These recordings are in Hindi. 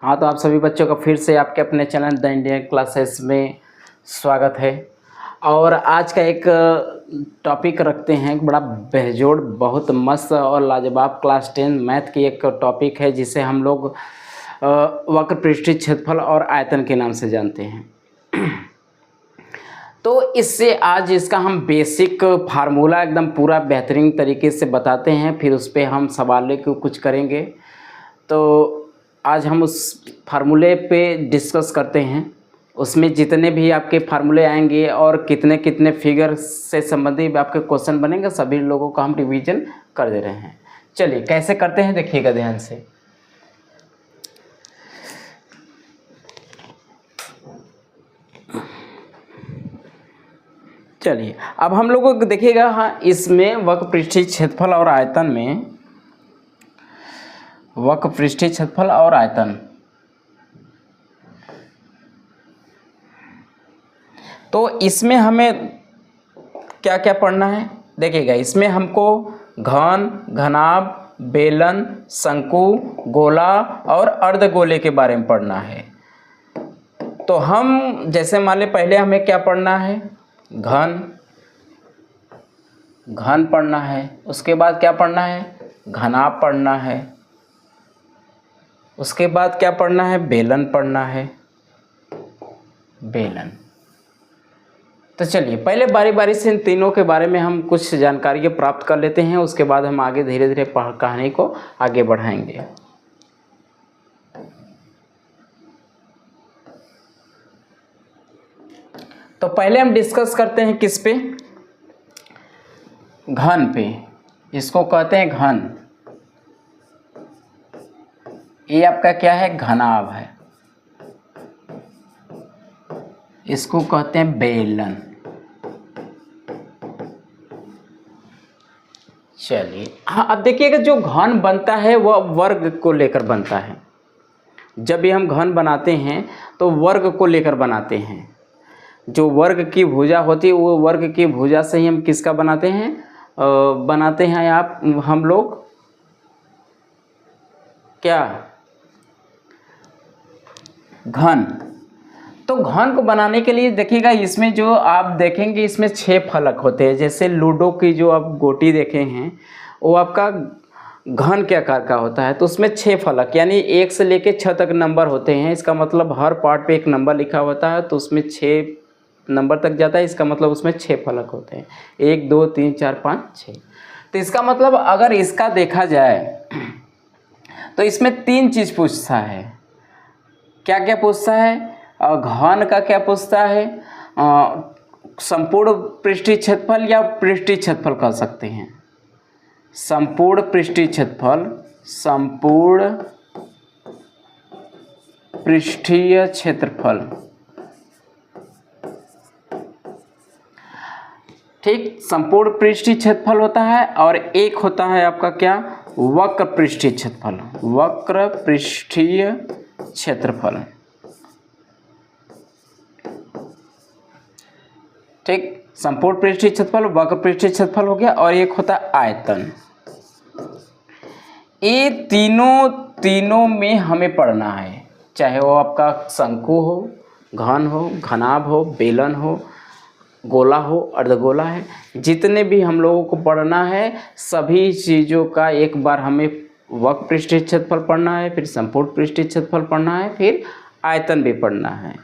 हाँ, तो आप सभी बच्चों का फिर से आपके अपने चैनल द इंडियन क्लासेस में स्वागत है। और आज का एक टॉपिक रखते हैं, बड़ा बेजोड़, बहुत मस्त और लाजवाब क्लास 10 मैथ की एक टॉपिक है जिसे हम लोग वक्र पृष्ठीय क्षेत्रफल और आयतन के नाम से जानते हैं। तो इससे आज इसका हम बेसिक फार्मूला एकदम पूरा बेहतरीन तरीके से बताते हैं, फिर उस पर हम सवाल को कुछ करेंगे। तो आज हम उस फार्मूले पे डिस्कस करते हैं। उसमें जितने भी आपके फार्मूले आएंगे और कितने कितने फिगर से संबंधित आपके क्वेश्चन बनेंगे, सभी लोगों का हम रिवीजन कर दे रहे हैं। चलिए कैसे करते हैं देखिएगा ध्यान से। चलिए अब हम लोगों को देखिएगा, हाँ, इसमें वक्र पृष्ठीय क्षेत्रफल और आयतन में वक्र पृष्ठीय क्षेत्रफल और आयतन, तो इसमें हमें क्या क्या पढ़ना है देखिएगा। इसमें हमको घन, घनाभ, बेलन, शंकु, गोला और अर्धगोले के बारे में पढ़ना है। तो हम जैसे मान लें, पहले हमें क्या पढ़ना है, घन पढ़ना है। उसके बाद क्या पढ़ना है, घनाभ पढ़ना है। उसके बाद क्या पढ़ना है, बेलन पढ़ना है, बेलन। तो चलिए पहले बारी बारी से इन तीनों के बारे में हम कुछ जानकारी प्राप्त कर लेते हैं। उसके बाद हम आगे धीरे धीरे कहानी को आगे बढ़ाएंगे। तो पहले हम डिस्कस करते हैं किस पे, घन पे। इसको कहते हैं घन। ये आपका क्या है, घनाभ है। इसको कहते हैं बेलन। चलिए हाँ, अब देखिएगा, जो घन बनता है वह वर्ग को लेकर बनता है। जब भी हम घन बनाते हैं तो वर्ग को लेकर बनाते हैं। जो वर्ग की भुजा होती है वो वर्ग की भुजा से ही हम किसका बनाते हैं, हम लोग क्या, घन। तो घन को बनाने के लिए देखिएगा, इसमें जो आप देखेंगे इसमें 6 फलक होते हैं। जैसे लूडो की जो आप गोटी देखे हैं वो आपका घन के आकार का होता है। तो उसमें 6 फलक यानी 1 से लेकर 6 तक नंबर होते हैं। इसका मतलब हर पार्ट पे एक नंबर लिखा होता है, तो उसमें 6 नंबर तक जाता है। इसका मतलब उसमें 6 फलक होते हैं, 1 2 3 4 5 6। तो इसका मतलब अगर इसका देखा जाए तो इसमें 3 चीज़ पूछता है। क्या क्या पूछता है, घन का क्या पूछता है, संपूर्ण पृष्ठीय क्षेत्रफल या पृष्ठीय क्षेत्रफल कह सकते हैं, संपूर्ण पृष्ठीय क्षेत्रफल, संपूर्ण पृष्ठीय क्षेत्रफल। ठीक, संपूर्ण पृष्ठीय क्षेत्रफल होता है। और एक होता है आपका क्या, वक्र पृष्ठीय क्षेत्रफल, वक्र पृष्ठीय क्षेत्रफल। ठीक, संपूर्ण पृष्ठीय क्षेत्रफल, वक्र पृष्ठीय क्षेत्रफल हो गया। और एक होता है आयतन। ये तीनों में हमें पढ़ना है, चाहे वो आपका शंकु हो, घन हो, घनाभ हो, बेलन हो, गोला हो, अर्धगोला है। जितने भी हम लोगों को पढ़ना है, सभी चीज़ों का एक बार हमें वक्र पृष्ठीय क्षेत्रफल पढ़ना है, फिर संपूर्ण पृष्ठीय क्षेत्रफल पढ़ना है, फिर आयतन भी पढ़ना है।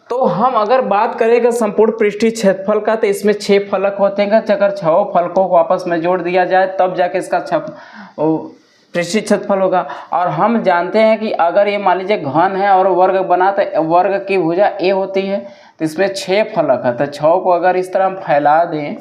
तो हम अगर बात करेंगे संपूर्ण पृष्ठीय क्षेत्रफल का, तो इसमें 6 फलक होते हैं। अगर 6 फलकों को आपस में जोड़ दिया जाए तब जाके इसका पृष्ठीय क्षेत्रफल होगा। और हम जानते हैं कि अगर ये मान लीजिए घन है और वर्ग बना, तो वर्ग की भुजा ए होती है, तो इसमें 6 फलक है। तो 6 को अगर इस तरह हम फैला दें,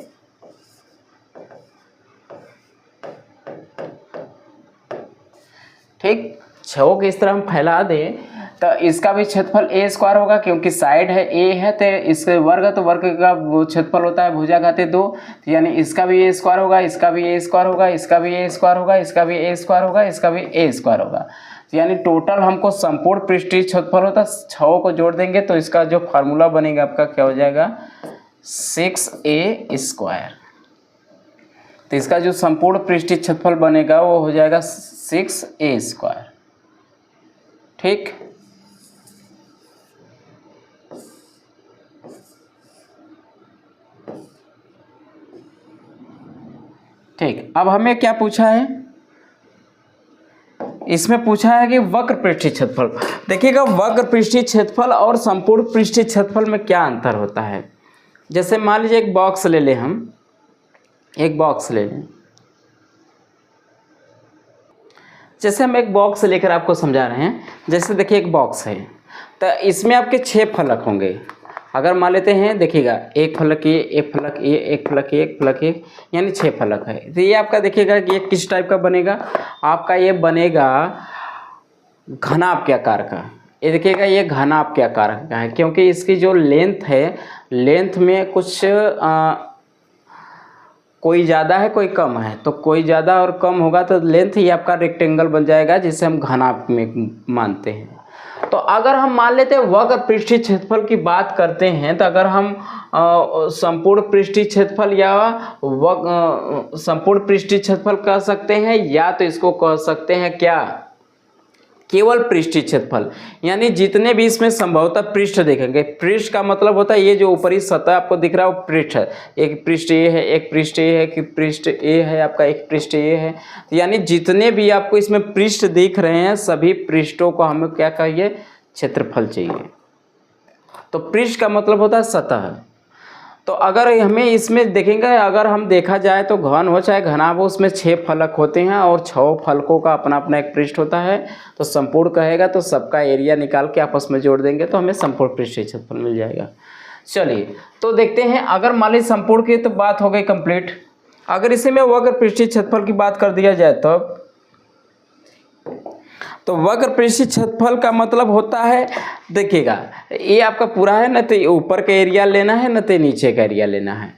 ठीक, 6 को इस तरह हम फैला दें, तो इसका भी क्षेत्रफल ए स्क्वायर होगा, क्योंकि साइड है ए है, तो इसके वर्ग, तो वर्ग का क्षेत्रफल होता है भुजा घाते 2, तो यानी इसका भी ए स्क्वायर होगा, इसका भी ए स्क्वायर होगा, इसका भी ए स्क्वायर होगा, इसका भी ए स्क्वायर होगा, इसका भी ए स्क्वायर होगा। तो यानी टोटल हमको संपूर्ण पृष्ठीय क्षेत्रफल होता है, 6 को जोड़ देंगे तो इसका जो फार्मूला बनेगा आपका क्या हो जाएगा, 6a स्क्वायर। तो इसका जो संपूर्ण पृष्ठीय क्षेत्रफल बनेगा वो हो जाएगा 6a स्क्वायर। ठीक, अब हमें क्या पूछा है, इसमें पूछा है कि वक्र पृष्ठीय क्षेत्रफल। देखिएगा वक्र पृष्ठीय क्षेत्रफल और संपूर्ण पृष्ठीय क्षेत्रफल में क्या अंतर होता है। जैसे मान लीजिए एक बॉक्स ले लें, हम एक बॉक्स ले लें, जैसे हम एक बॉक्स लेकर आपको समझा रहे हैं। जैसे देखिए एक बॉक्स है, तो इसमें आपके 6 फलक होंगे। अगर मान लेते हैं, देखिएगा एक फलक ये, एक फलक ये, एक फलक ये, एक फलक ये, यानी 6 फलक है। तो ये आपका देखिएगा कि ये किस टाइप का बनेगा, आपका ये बनेगा घनाभ के आकार का। ये देखिएगा ये घनाभ के आकार का है, क्योंकि इसकी जो लेंथ है, लेंथ में कुछ कोई ज़्यादा है कोई कम है, तो कोई ज़्यादा और कम होगा तो लेंथ ही आपका रेक्टेंगल बन जाएगा, जिसे हम घनाभ में मानते हैं। तो अगर हम मान लेते हैं वक्र पृष्ठीय क्षेत्रफल की बात करते हैं, तो अगर हम संपूर्ण पृष्ठीय क्षेत्रफल या संपूर्ण पृष्ठीय क्षेत्रफल कह सकते हैं, या तो इसको कह सकते हैं क्या, केवल पृष्ठीय क्षेत्रफल। यानी जितने भी इसमें संभवतः पृष्ठ देखेंगे, पृष्ठ का मतलब होता है ये जो ऊपरी सतह आपको दिख रहा है वो पृष्ठ है। एक पृष्ठ ये है, एक पृष्ठ ये है, कि पृष्ठ ये है आपका, एक पृष्ठ ये है। तो यानी जितने भी आपको इसमें पृष्ठ दिख रहे हैं, सभी पृष्ठों को हमें क्या कहिए, क्षेत्रफल चाहिए। तो पृष्ठ का मतलब होता है सतह। तो अगर हमें इसमें देखेंगे, अगर हम देखा जाए तो घन हो चाहे घनाभ हो, उसमें 6 फलक होते हैं और 6 फलकों का अपना अपना एक पृष्ठ होता है। तो संपूर्ण कहेगा तो सबका एरिया निकाल के आपस में जोड़ देंगे तो हमें संपूर्ण पृष्ठीय क्षेत्रफल मिल जाएगा। चलिए तो देखते हैं, अगर मान लीजिए संपूर्ण की तो बात हो गई कंप्लीट। अगर इसी में वक्र पृष्ठीय क्षेत्रफल की बात कर दिया जाए तो वक्र पृष्ठीय क्षेत्रफल का मतलब होता है, देखिएगा ये आपका पूरा है ना, तो ये ऊपर का एरिया लेना है ना, तो नीचे का एरिया लेना है।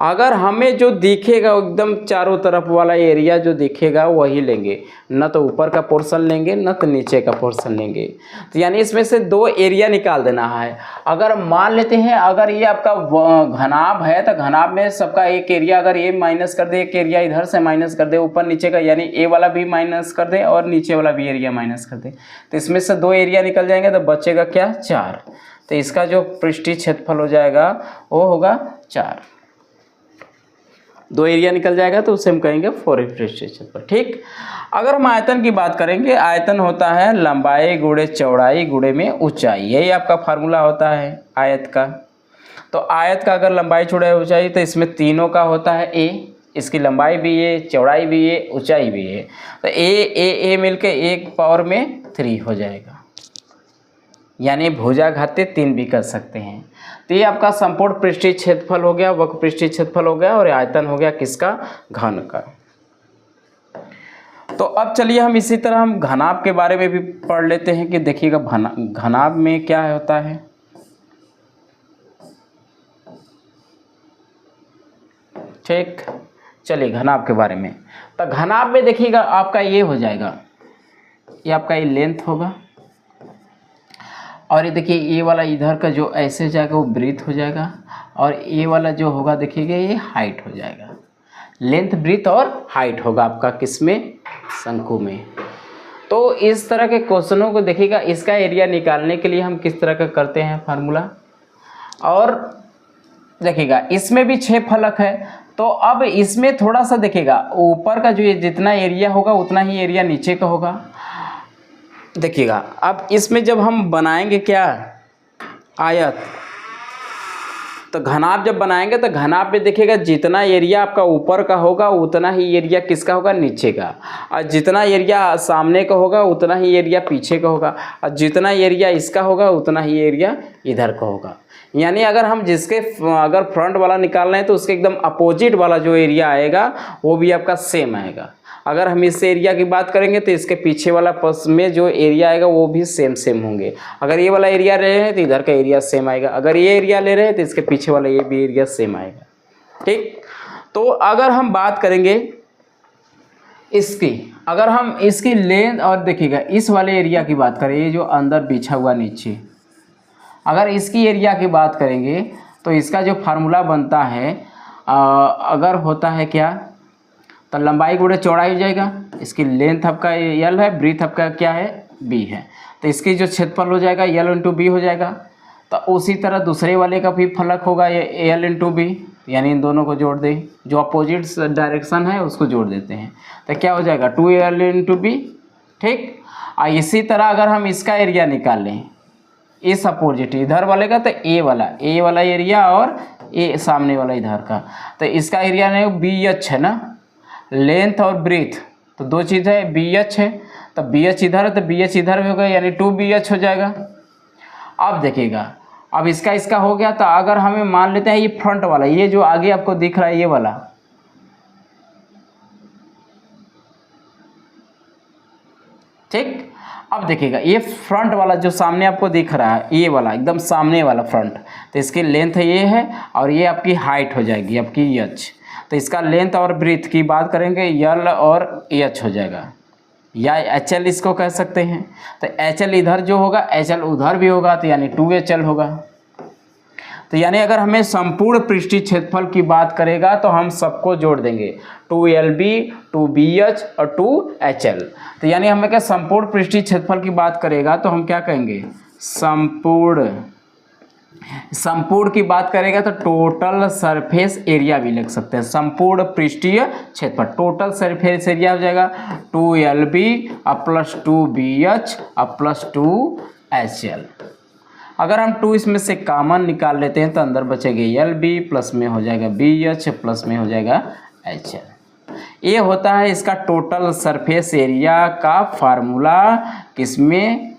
अगर हमें जो दिखेगा एकदम चारों तरफ वाला एरिया जो दिखेगा वही लेंगे, न तो ऊपर का पोर्शन लेंगे न तो नीचे का पोर्शन लेंगे। तो यानी इसमें से 2 एरिया निकाल देना है। अगर मान लेते हैं अगर ये आपका घनाभ है, तो घनाभ में सबका एक एरिया अगर ये माइनस कर दे, एक एरिया इधर से माइनस कर दे ऊपर नीचे का, यानी ए वाला भी माइनस कर दे और नीचे वाला भी एरिया माइनस कर दे, तो इसमें से 2 एरिया निकल जाएंगे, तो बचेगा क्या, 4। तो इसका जो पृष्ठीय क्षेत्रफल हो जाएगा वो होगा 4। 2 एरिया निकल जाएगा तो उसे हम कहेंगे 4 पृष्ठीय क्षेत्रफल। ठीक। अगर हम आयतन की बात करेंगे, आयतन होता है लंबाई गुणे चौड़ाई गुणे में ऊंचाई, यही आपका फार्मूला होता है आयत का। तो आयत का अगर लंबाई चौड़ाई ऊंचाई, तो इसमें तीनों का होता है ए, इसकी लंबाई भी है, चौड़ाई भी है, ऊंचाई भी है। तो ए मिलके 1 पावर में 3 हो जाएगा, यानी भुजाघातीय 3 भी कर सकते हैं। तो ये आपका संपूर्ण पृष्ठीय क्षेत्रफल हो गया, वक्र पृष्ठीय क्षेत्रफल हो गया, और आयतन हो गया किसका, घन का। तो अब चलिए हम इसी तरह हम घनाभ के बारे में भी पढ़ लेते हैं कि देखिएगा घनाभ में क्या होता है। ठीक, चलिए घनाभ के बारे में। तो घनाभ में देखिएगा आपका ये हो जाएगा, ये आपका ये लेंथ होगा, और ये देखिए ये वाला इधर का जो ऐसे जाएगा वो ब्रीथ हो जाएगा, और ये वाला जो होगा देखिएगा ये हाइट हो जाएगा। लेंथ, ब्रीथ और हाइट होगा आपका किसमें, शंकु में। तो इस तरह के क्वेश्चनों को देखिएगा, इसका एरिया निकालने के लिए हम किस तरह का करते हैं फार्मूला। और देखिएगा इसमें भी 6 फलक है, तो अब इसमें थोड़ा सा देखिएगा ऊपर का जो जितना एरिया होगा उतना ही एरिया नीचे का होगा। देखिएगा अब इसमें जब हम बनाएंगे क्या, आयत, तो घनाभ जब बनाएंगे तो घनाभ में देखिएगा जितना एरिया आपका ऊपर का होगा उतना ही एरिया किसका होगा, नीचे का, और जितना एरिया सामने का होगा उतना ही एरिया पीछे का होगा, और जितना एरिया इसका होगा उतना ही एरिया इधर का होगा। यानी अगर हम जिसके अगर फ्रंट वाला निकाल रहे हैं तो उसके एकदम अपोजिट वाला जो एरिया आएगा वो भी आपका सेम आएगा। अगर हम इस एरिया की बात करेंगे तो इसके पीछे वाला पस में जो एरिया आएगा वो भी सेम होंगे। अगर ये वाला एरिया ले रहे हैं तो इधर का एरिया सेम आएगा, अगर ये एरिया ले रहे हैं तो इसके पीछे वाला ये भी एरिया सेम आएगा। ठीक। तो अगर हम बात करेंगे इसकी, अगर हम इसकी लेंथ और देखिएगा इस वाले एरिया की बात करें, ये जो अंदर बिछा हुआ नीचे, अगर इसकी एरिया की बात करेंगे तो इसका जो फार्मूला बनता है अगर होता है क्या, तो लंबाई गुणे चौड़ाई हो जाएगा। इसकी लेंथ आपका L है, ब्रीथ आपका क्या है, B है, तो इसकी जो क्षेत्रफल हो जाएगा L इंटू B हो जाएगा। तो उसी तरह दूसरे वाले का भी फलक होगा ये L इंटू B, यानी इन दोनों को जोड़ दें, जो अपोजिट डायरेक्शन है उसको जोड़ देते हैं, तो क्या हो जाएगा 2L इंटू बी। ठीक, और इसी तरह अगर हम इसका एरिया निकाल लें, इस अपोजिट इधर वाले का, तो ए वाला एरिया और ए सामने वाला इधर का, तो इसका एरिया नहीं बी एच है ना, लेंथ और ब्रीथ, तो दो चीज़ है, बी एच है, तो बी एच इधर है तो बी एच इधर भी होगा, यानी 2BH हो जाएगा। अब देखिएगा, अब इसका हो गया, तो अगर हमें मान लेते हैं ये फ्रंट वाला, ये जो आगे आपको दिख रहा है ये वाला, ठीक। अब देखिएगा ये फ्रंट वाला जो सामने आपको दिख रहा है, ये वाला एकदम सामने वाला फ्रंट, तो इसकी लेंथ ये है और ये आपकी हाइट हो जाएगी आपकी एच, तो इसका लेंथ और ब्रीथ की बात करेंगे यल और एच हो जाएगा, या HL इसको कह सकते हैं। तो HL इधर जो होगा HL उधर भी होगा, तो यानी 2HL होगा। तो यानी अगर हमें संपूर्ण पृष्ठीय क्षेत्रफल की बात करेगा तो हम सबको जोड़ देंगे, 2LB, 2BH और 2HL। तो यानी हमें क्या संपूर्ण पृष्ठीय क्षेत्रफल की बात करेगा तो हम क्या कहेंगे, संपूर्ण की बात करेगा तो टोटल सरफेस एरिया भी लिख सकते हैं, संपूर्ण पृष्ठीय क्षेत्रफल, टोटल सरफेस एरिया हो जाएगा 2LB plus 2BH plus 2HL। अगर हम 2 इसमें से कॉमन निकाल लेते हैं तो अंदर बचेगा LB, प्लस में हो जाएगा BH, प्लस में हो जाएगा HL। ये होता है इसका टोटल सरफेस एरिया का फार्मूला, किसमें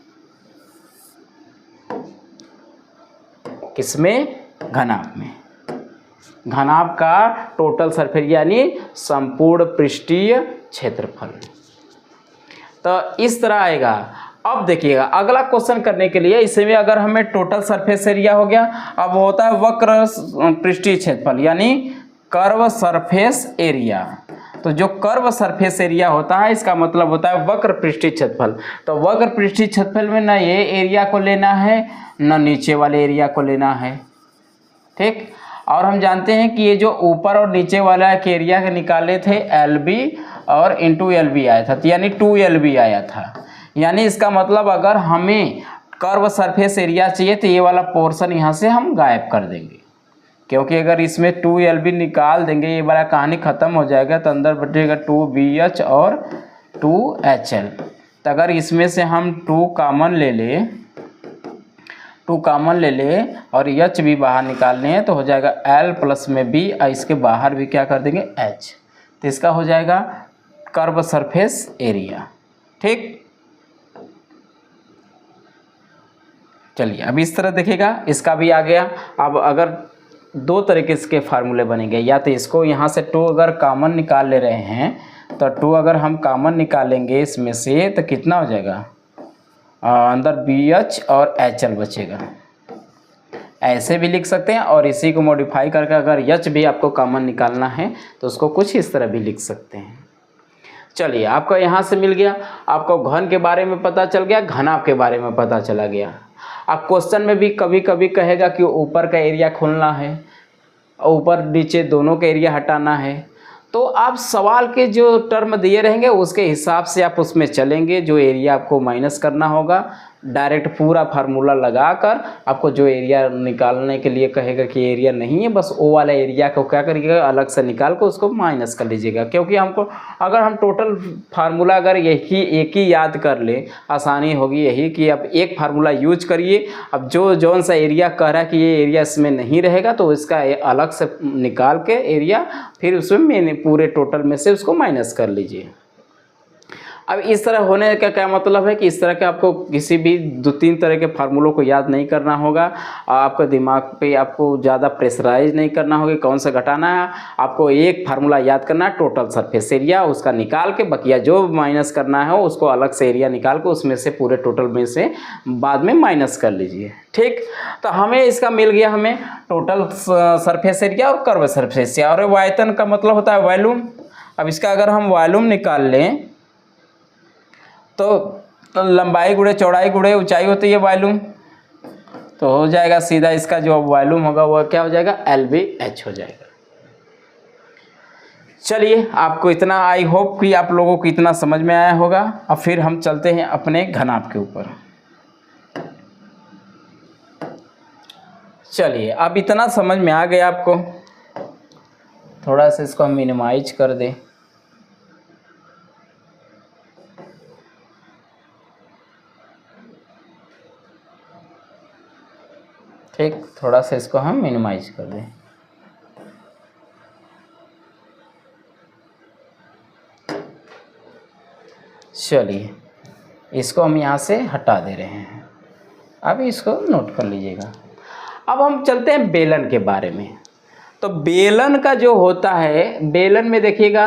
घनाभ में, घनाभ का टोटल सरफेस यानी संपूर्ण पृष्ठीय क्षेत्रफल। तो इस तरह आएगा। अब देखिएगा अगला क्वेश्चन करने के लिए, इसमें अगर हमें टोटल सरफेस एरिया हो गया, अब होता है वक्र पृष्ठीय क्षेत्रफल यानी कर्व सरफेस एरिया। तो जो कर्व सरफेस एरिया होता है इसका मतलब होता है वक्र पृष्ठीय क्षेत्रफल। तो वक्र पृष्ठीय क्षेत्रफल में ना ये एरिया को लेना है ना नीचे वाले एरिया को लेना है, ठीक। और हम जानते हैं कि ये जो ऊपर और नीचे वाला के एरिया के निकाले थे LB और इंटू LB आया था, तो यानी 2LB आया था। यानी इसका मतलब अगर हमें कर्व सरफेस एरिया चाहिए तो ये वाला पोर्शन यहाँ से हम गायब कर देंगे, क्योंकि अगर इसमें 2LB निकाल देंगे ये वाला कहानी ख़त्म हो जाएगा, तो अंदर बचेगा 2BH और 2HL। तो अगर इसमें से हम 2 कॉमन ले ले और H भी बाहर निकालने हैं तो हो जाएगा L प्लस में B, और इसके बाहर भी क्या कर देंगे H, तो इसका हो जाएगा कर्व सरफेस एरिया, ठीक। चलिए अब इस तरह देखिएगा, इसका भी आ गया। अब अगर दो तरीके के फार्मूले बनेंगे, या तो इसको यहाँ से 2 अगर कॉमन निकाल ले रहे हैं तो 2 अगर हम कॉमन निकालेंगे इसमें से तो कितना हो जाएगा, अंदर BH और HL बचेगा, ऐसे भी लिख सकते हैं। और इसी को मॉडिफाई करके अगर H भी आपको कॉमन निकालना है तो उसको कुछ इस तरह भी लिख सकते हैं। चलिए आपका यहाँ से मिल गया, आपको घन के बारे में पता चल गया, घनाभ के बारे में पता चला गया। अब क्वेश्चन में भी कभी कभी कहेगा कि ऊपर का एरिया खोलना है, ऊपर नीचे दोनों का एरिया हटाना है, तो आप सवाल के जो टर्म दिए रहेंगे उसके हिसाब से आप उसमें चलेंगे। जो एरिया आपको माइनस करना होगा, डायरेक्ट पूरा फार्मूला लगाकर आपको जो एरिया निकालने के लिए कहेगा कि एरिया नहीं है, बस वो वाला एरिया को क्या करिएगा अलग से निकाल कर उसको माइनस कर लीजिएगा। क्योंकि हमको अगर हम टोटल फार्मूला अगर एक ही याद कर ले, आसानी होगी यही कि अब एक फार्मूला यूज करिए। अब जौन सा एरिया कह रहा है कि ये एरिया इसमें नहीं रहेगा तो इसका अलग से निकाल के एरिया फिर उसमें पूरे टोटल में से उसको माइनस कर लीजिए। अब इस तरह होने का क्या मतलब है कि इस तरह के आपको किसी भी 2-3 तरह के फार्मूलों को याद नहीं करना होगा, आपका दिमाग पे आपको ज़्यादा प्रेशराइज नहीं करना होगा कौन सा घटाना है। आपको एक फार्मूला याद करना है टोटल सरफेस एरिया, उसका निकाल के बकिया जो माइनस करना है उसको अलग से एरिया निकाल के उसमें से पूरे टोटल में से बाद में माइनस कर लीजिए, ठीक। तो हमें इसका मिल गया, हमें टोटल सरफेस एरिया और कर्व सरफेस एरिया। और आयतन का मतलब होता है वॉल्यूम। अब इसका अगर हम वॉल्यूम निकाल लें तो लंबाई गुणे चौड़ाई गुणे ऊंचाई होती है वॉल्यूम, तो हो जाएगा सीधा इसका जो वॉल्यूम होगा वो क्या हो जाएगा LBH हो जाएगा। चलिए आपको इतना, आई होप कि आप लोगों को इतना समझ में आया होगा। अब फिर हम चलते हैं अपने घनाभ के ऊपर। चलिए अब इतना समझ में आ गया आपको थोड़ा सा इसको हम मिनिमाइज कर दें। ठीक, थोड़ा सा इसको हम मिनिमाइज कर दें। चलिए, इसको हम यहाँ से हटा दे रहे हैं। अब इसको नोट कर लीजिएगा। अब हम चलते हैं बेलन के बारे में। तो बेलन का जो होता है, बेलन में देखिएगा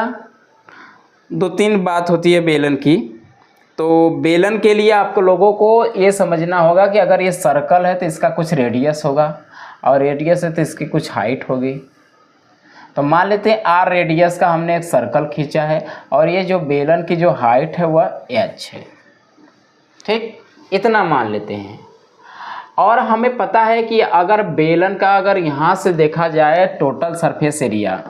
2-3 बात होती है बेलन की। तो बेलन के लिए आपको लोगों को ये समझना होगा कि अगर ये सर्कल है तो इसका कुछ रेडियस होगा, और रेडियस है तो इसकी कुछ हाइट होगी। तो मान लेते हैं आर रेडियस का हमने एक सर्कल खींचा है, और ये जो बेलन की जो हाइट है वह एच है। ठीक, इतना मान लेते हैं। और हमें पता है कि अगर बेलन का अगर यहाँ से देखा जाए टोटल सरफेस एरिया,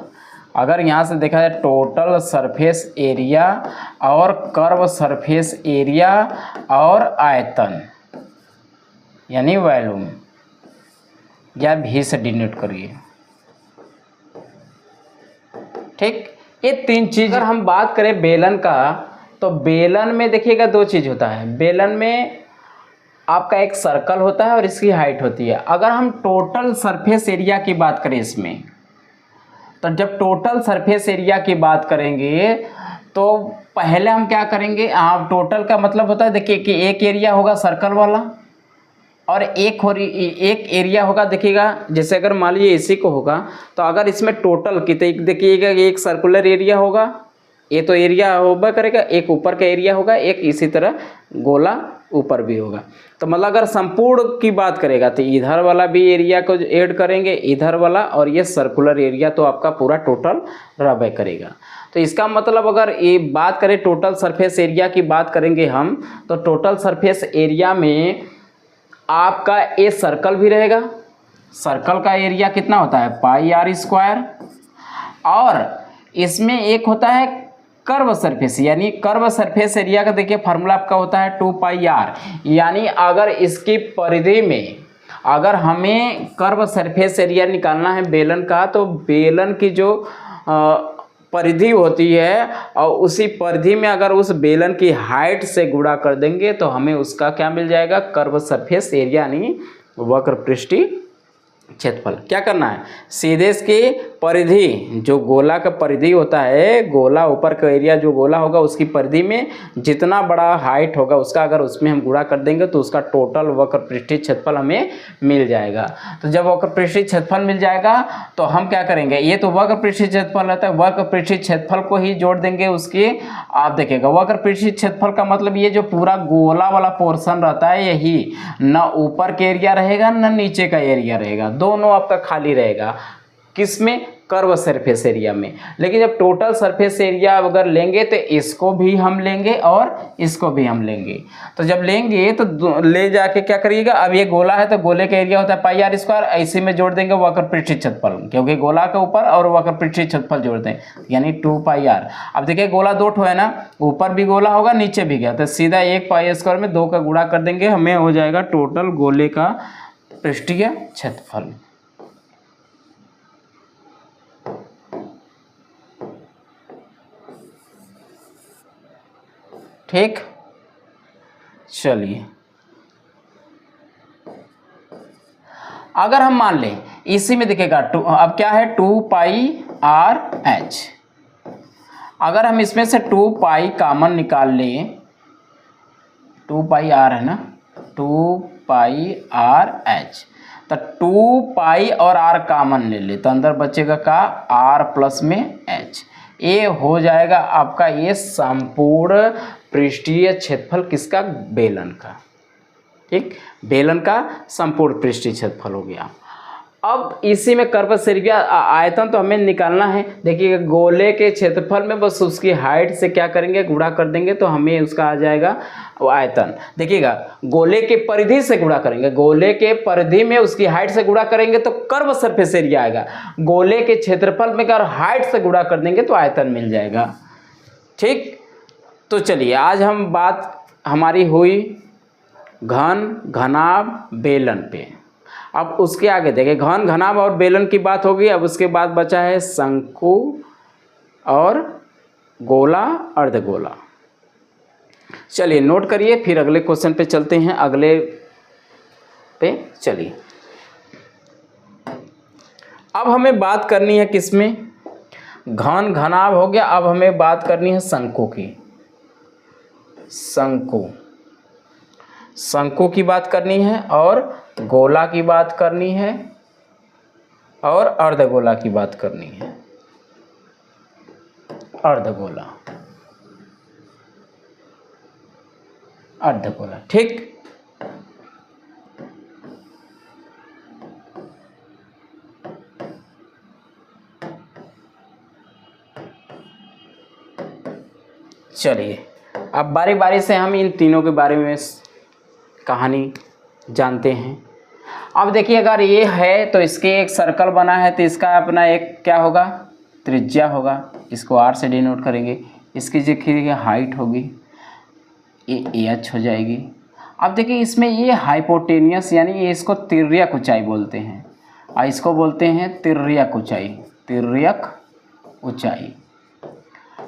अगर यहाँ से देखा जाए टोटल सरफेस एरिया और कर्व सरफेस एरिया और आयतन यानी वॉल्यूम, या भी से डिनोट करिए। ठीक, ये 3 चीज़। अगर हम बात करें बेलन का, तो बेलन में देखिएगा 2 चीज़ होता है। बेलन में आपका एक सर्कल होता है और इसकी हाइट होती है। अगर हम टोटल सरफेस एरिया की बात करें इसमें, तो जब टोटल सरफेस एरिया की बात करेंगे तो पहले हम क्या करेंगे, आप टोटल का मतलब होता है, देखिए कि एक एरिया होगा सर्कल वाला और एक एरिया होगा, देखिएगा जैसे अगर मान लीजिए इसी को होगा, तो अगर इसमें टोटल की तो देखिएगा एक सर्कुलर एरिया होगा, ये तो एरिया होगा करेगा, एक ऊपर का एरिया होगा, एक इसी तरह गोला ऊपर भी होगा। तो मतलब अगर संपूर्ण की बात करेगा तो इधर वाला भी एरिया को ऐड करेंगे, इधर वाला, और ये सर्कुलर एरिया, तो आपका पूरा टोटल रबे करेगा। तो इसका मतलब अगर ये बात करें टोटल सरफेस एरिया की बात करेंगे हम, तो टोटल सरफेस एरिया में आपका ये सर्कल भी रहेगा। सर्कल का एरिया कितना होता है, पाई आर स्क्वायर, और इसमें एक होता है कर्व सरफेस, यानी कर्व सरफेस एरिया का देखिए फार्मूला आपका होता है 2 पाई आर। यानी अगर इसकी परिधि में अगर हमें कर्व सरफेस एरिया निकालना है बेलन का, तो बेलन की जो परिधि होती है और उसी परिधि में अगर उस बेलन की हाइट से गुणा कर देंगे तो हमें उसका क्या मिल जाएगा, कर्व सरफेस एरिया यानी वक्र पृष्ठीय क्षेत्रफल। क्या करना है, सीधे इसकी परिधि, जो गोला का परिधि होता है, गोला ऊपर का एरिया जो गोला होगा उसकी परिधि में जितना बड़ा हाइट होगा उसका अगर उसमें हम गुणा कर देंगे तो उसका टोटल वक्र पृष्ठीय क्षेत्रफल हमें मिल जाएगा। तो जब वक्र पृष्ठीय क्षेत्रफल मिल जाएगा तो हम क्या करेंगे, ये तो वक्र पृष्ठीय क्षेत्रफल रहता है, वक्र पृष्ठीय क्षेत्रफल को ही जोड़ देंगे उसके। आप देखिएगा वक्र पृष्ठीय क्षेत्रफल का मतलब ये जो पूरा गोला वाला पोर्शन रहता है, यही न ऊपर का एरिया रहेगा न नीचे का एरिया रहेगा, दोनों आपका खाली रहेगा। किसमें, कर्व सरफेस एरिया में। लेकिन जब टोटल सरफेस एरिया अगर लेंगे तो इसको भी हम लेंगे और इसको भी हम लेंगे। तो जब लेंगे तो ले जाके क्या करिएगा, अब ये गोला है तो गोले का एरिया होता है पाई आर स्क्वायर, ऐसे में जोड़ देंगे वक्र पृष्ठीय क्षेत्रफल, क्योंकि गोला के ऊपर और वक्र पृष्ठीय क्षेत्रफल जोड़ दें यानी 2 पाई आर। अब देखिए गोला 2 ठो है ना, ऊपर भी गोला होगा नीचे भी गया, तो सीधा 1 पाई स्क्वायर में 2 का गुणा कर देंगे, हमें हो जाएगा टोटल गोले का पृष्ठीय क्षेत्रफल। ठीक, चलिए अगर हम मान लें इसी में दिखेगा अब क्या है 2 पाई आर एच। अगर हम इसमें से 2 पाई कॉमन निकाल लें, 2 पाई आर है ना, 2 पाई आर एच, तो 2 पाई और आर कॉमन ले ले तो अंदर बचेगा का आर प्लस में एच। ये हो जाएगा आपका ये संपूर्ण पृष्ठीय क्षेत्रफल किसका, बेलन का। ठीक, बेलन का संपूर्ण पृष्ठीय क्षेत्रफल हो गया। अब इसी में कर्व एरिया आयतन तो हमें निकालना है। देखिए गोले के क्षेत्रफल में बस उसकी हाइट से क्या करेंगे, गुणा कर देंगे तो हमें उसका आ जाएगा आयतन। देखिएगा गोले के परिधि से गुणा करेंगे, गोले के परिधि में उसकी हाइट से गुणा करेंगे तो कर्व सरफेस एरिया आएगा। गोले के क्षेत्रफल में अगर हाइट से गुणा कर देंगे तो आयतन मिल जाएगा। ठीक, तो चलिए आज हम बात हमारी हुई घन, घनाभ, बेलन पे। अब उसके आगे देखें, घन, घनाभ और बेलन की बात होगी। अब उसके बाद बचा है शंकु और गोला, अर्धगोला। चलिए नोट करिए, फिर अगले क्वेश्चन पे चलते हैं। अगले पे चलिए, अब हमें बात करनी है किसमें, घन घनाभ हो गया। अब हमें बात करनी है शंकु की। शंकु की बात करनी है और गोला की बात करनी है और अर्धगोला की बात करनी है। अर्धगोला, अर्धगोला, ठीक। चलिए अब बारी बारी से हम इन तीनों के बारे में कहानी जानते हैं। अब देखिए, अगर ये है तो इसके एक सर्कल बना है, तो इसका अपना एक क्या होगा, त्रिज्या होगा। इसको r से डिनोट करेंगे। इसकी देखिए हाइट होगी, ये h हो जाएगी। अब देखिए इसमें ये हाइपोटेनियस यानी ये इसको तिर्यक ऊंचाई बोलते हैं और इसको बोलते हैं तिर्यक ऊंचाई। तिर्यक ऊंचाई,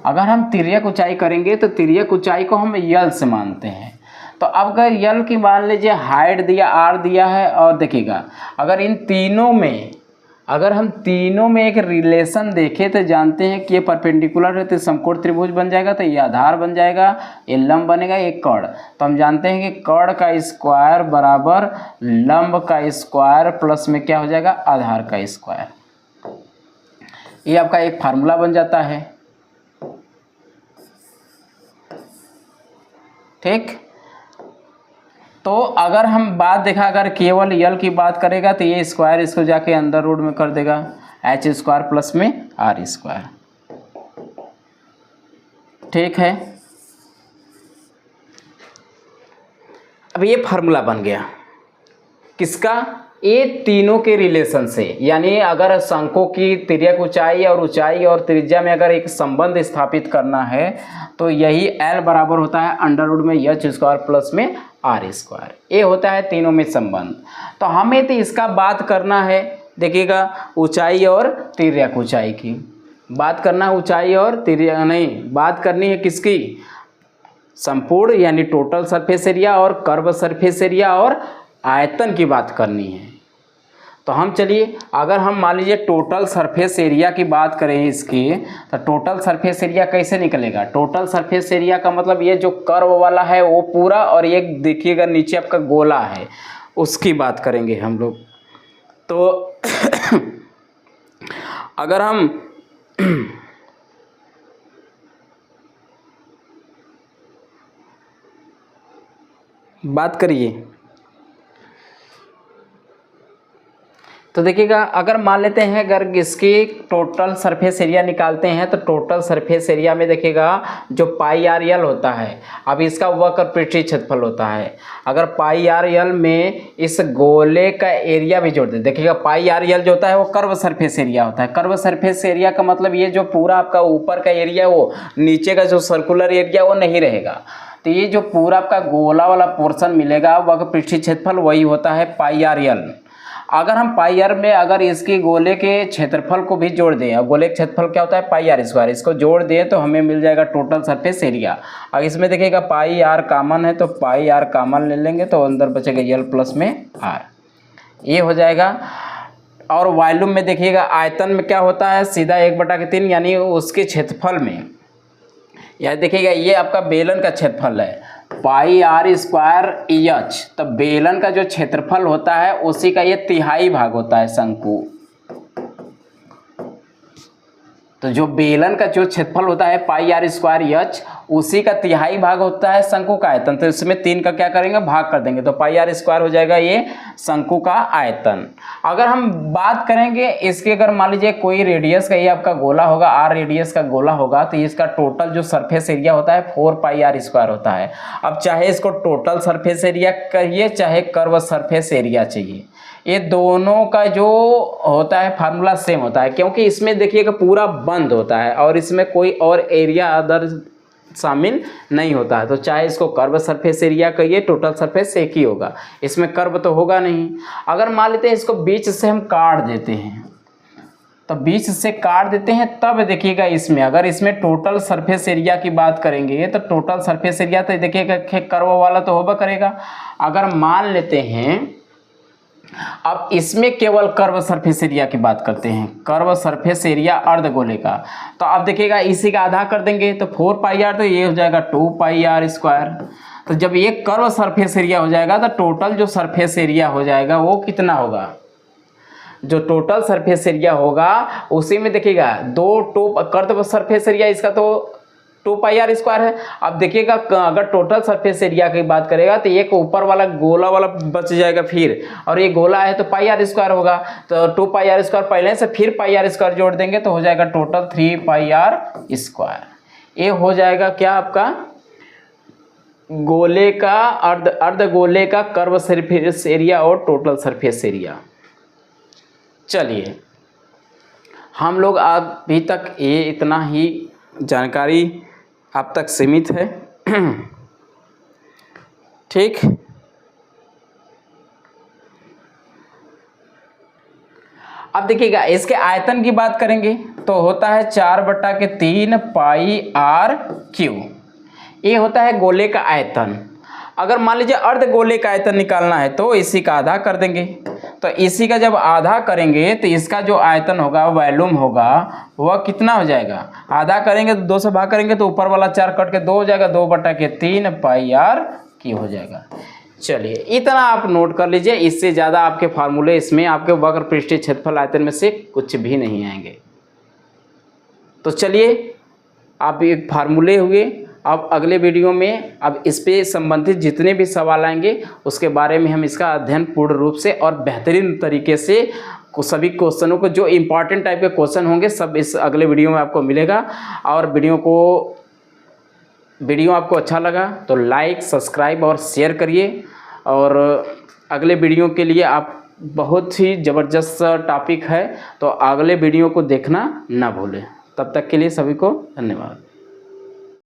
अगर हम तिर्यक ऊंचाई करेंगे तो तिर्यक ऊंचाई को हम यल से मानते हैं। तो अब अगर यल की मान लीजिए हाइट दिया, आर दिया है, और देखिएगा अगर इन तीनों में, अगर हम तीनों में एक रिलेशन देखें तो जानते हैं कि ये परपेंडिकुलर है तो समकोण त्रिभुज बन जाएगा, तो ये आधार बन जाएगा, ये लंब बनेगा, ये कर्ण। तो हम जानते हैं कि कर्ण का स्क्वायर बराबर लंब का स्क्वायर प्लस में क्या हो जाएगा, आधार का स्क्वायर। ये आपका एक फार्मूला बन जाता है, ठीक। तो अगर हम बात देखा, अगर केवल यल की बात करेगा तो ये स्क्वायर इसको जाके अंडर रूट में कर देगा, एच स्क्वायर प्लस में आर स्क्वायर, ठीक है। अब ये फार्मूला बन गया किसका, ये तीनों के रिलेशन से। यानी अगर शंकु की तिर्यक ऊंचाई और त्रिज्या में अगर एक संबंध स्थापित करना है तो यही L बराबर होता है अंडर रूट में एच स्क्वायर प्लस में आर स्क्वायर। ये होता है तीनों में संबंध। तो हमें तो इसका बात करना है, देखिएगा ऊंचाई और तिर्यक ऊंचाई की बात करना, ऊंचाई और तिर्यक नहीं, बात करनी है किसकी, संपूर्ण यानी टोटल सरफेस एरिया और कर्व सरफेस एरिया और आयतन की बात करनी है। तो हम चलिए, अगर हम मान लीजिए टोटल सरफेस एरिया की बात करें इसकी, तो टोटल सरफेस एरिया कैसे निकलेगा। टोटल सरफेस एरिया का मतलब ये जो कर्व वाला है वो पूरा, और ये देखिएगा नीचे आपका गोला है, उसकी बात करेंगे हम लोग। तो अगर हम बात करिए तो देखिएगा, अगर मान लेते हैं अगर इसकी टोटल सरफेस एरिया निकालते हैं तो टोटल सरफेस एरिया में देखिएगा जो पाई आर यल होता है, अब इसका वक्र पृष्ठीय क्षेत्रफल होता है। अगर पाई आर यल में इस गोले का एरिया भी जोड़ दे, देखिएगा पाई आर यल जो होता है वो कर्व सरफेस एरिया होता है। कर्व सरफेस एरिया का मतलब ये जो पूरा आपका ऊपर का एरिया, वो नीचे का जो सर्कुलर एरिया वो नहीं रहेगा। तो ये जो पूरा आपका गोला वाला पोर्शन मिलेगा वक्र पृष्ठीय क्षेत्रफल वही होता है पाई आर यल। अगर हम पाई आर में अगर इसके गोले के क्षेत्रफल को भी जोड़ दें, और गोले का क्षेत्रफल क्या होता है पाई आर स्क्वायर, इसको जोड़ दें तो हमें मिल जाएगा टोटल सरफेस एरिया। और इसमें देखिएगा पाई आर कॉमन है तो पाई आर कॉमन ले लेंगे तो अंदर बचेगा यल प्लस में आर, ये हो जाएगा। और वॉल्यूम में देखिएगा आयतन में क्या होता है, सीधा 1/3 यानी उसके क्षेत्रफल में, यानी देखिएगा ये आपका बेलन का क्षेत्रफल है पाई आर स्क्वायर एच। तो बेलन का जो क्षेत्रफल होता है उसी का ये तिहाई भाग होता है शंकु। तो जो बेलन का जो क्षेत्रफल होता है पाई आर स्क्वायर एच, उसी का तिहाई भाग होता है शंकु का आयतन। तो इसमें 3 का क्या करेंगे, भाग कर देंगे, तो पाई आर स्क्वायर हो जाएगा ये शंकु का आयतन। अगर हम बात करेंगे इसके, अगर मान लीजिए कोई रेडियस का ये आपका गोला होगा, आर रेडियस का गोला होगा, तो इसका टोटल जो सरफेस एरिया होता है 4 पाई आर स्क्वायर होता है। अब चाहे इसको टोटल सरफेस एरिया कहिए चाहे कर्व सरफेस एरिया चाहिए, ये दोनों का जो होता है फार्मूला सेम होता है, क्योंकि इसमें देखिएगा पूरा बंद होता है और इसमें कोई और एरिया अदर शामिल नहीं होता है। तो चाहे इसको कर्व सरफेस एरिया कहिए, टोटल सरफेस एक ही होगा, इसमें कर्व तो होगा नहीं। अगर मान लेते हैं इसको बीच से हम काट देते हैं, तो बीच से काट देते हैं, तब देखिएगा इसमें अगर इसमें टोटल सरफेस एरिया की बात करेंगे तो टोटल सरफेस एरिया तो देखिएगा कर्व वाला तो होगा करेगा। अगर मान लेते हैं अब इसमें केवल कर्व सरफेस एरिया की बात करते हैं, कर्व सरफेस एरिया अर्धगोले का, तो अब देखिएगा इसी का आधा कर देंगे तो 4πr, तो ये हो जाएगा 2πr²। तो जब ये कर्व सरफेस एरिया हो जाएगा तो टोटल जो सरफेस एरिया हो जाएगा वो कितना होगा, जो टोटल सरफेस एरिया होगा उसी में देखिएगा कर्व सरफेस एरिया इसका तो 2πr² है। अब देखिएगा अगर टोटल सरफेस एरिया की बात करेगा तो एक ऊपर वाला गोला वाला बच जाएगा फिर, और ये गोला है तो πr² होगा, तो 2πr² पहले से फिर πr² जोड़ देंगे तो हो जाएगा टोटल 3πr²। ये हो जाएगा क्या आपका गोले का अर्धगोले का कर्व सरफेस एरिया और टोटल सरफेस एरिया। चलिए हम लोग अभी तक ये इतना ही जानकारी आप तक सीमित है। ठीक, अब देखिएगा इसके आयतन की बात करेंगे तो होता है 4/3 πr³। ये होता है गोले का आयतन। अगर मान लीजिए अर्धगोले का आयतन निकालना है तो इसी का आधा कर देंगे, तो इसी का जब आधा करेंगे तो इसका जो आयतन होगा, वॉल्यूम होगा, वह कितना हो जाएगा, आधा करेंगे तो 2 से भाग करेंगे तो ऊपर वाला 4 कट के 2 हो जाएगा, 2/3 πr³ हो जाएगा। चलिए इतना आप नोट कर लीजिए, इससे ज़्यादा आपके फार्मूले इसमें आपके वक्र पृष्ठीय क्षेत्रफल आयतन में से कुछ भी नहीं आएंगे। तो चलिए आप ये फार्मूले हुए, अब अगले वीडियो में अब इस पे संबंधित जितने भी सवाल आएंगे उसके बारे में हम इसका अध्ययन पूर्ण रूप से और बेहतरीन तरीके से सभी क्वेश्चनों को, जो इम्पॉर्टेंट टाइप के क्वेश्चन होंगे सब इस अगले वीडियो में आपको मिलेगा। और वीडियो आपको अच्छा लगा तो लाइक, सब्सक्राइब और शेयर करिए। और अगले वीडियो के लिए आप बहुत ही ज़बरदस्त टॉपिक है तो अगले वीडियो को देखना ना भूलें। तब तक के लिए सभी को धन्यवाद।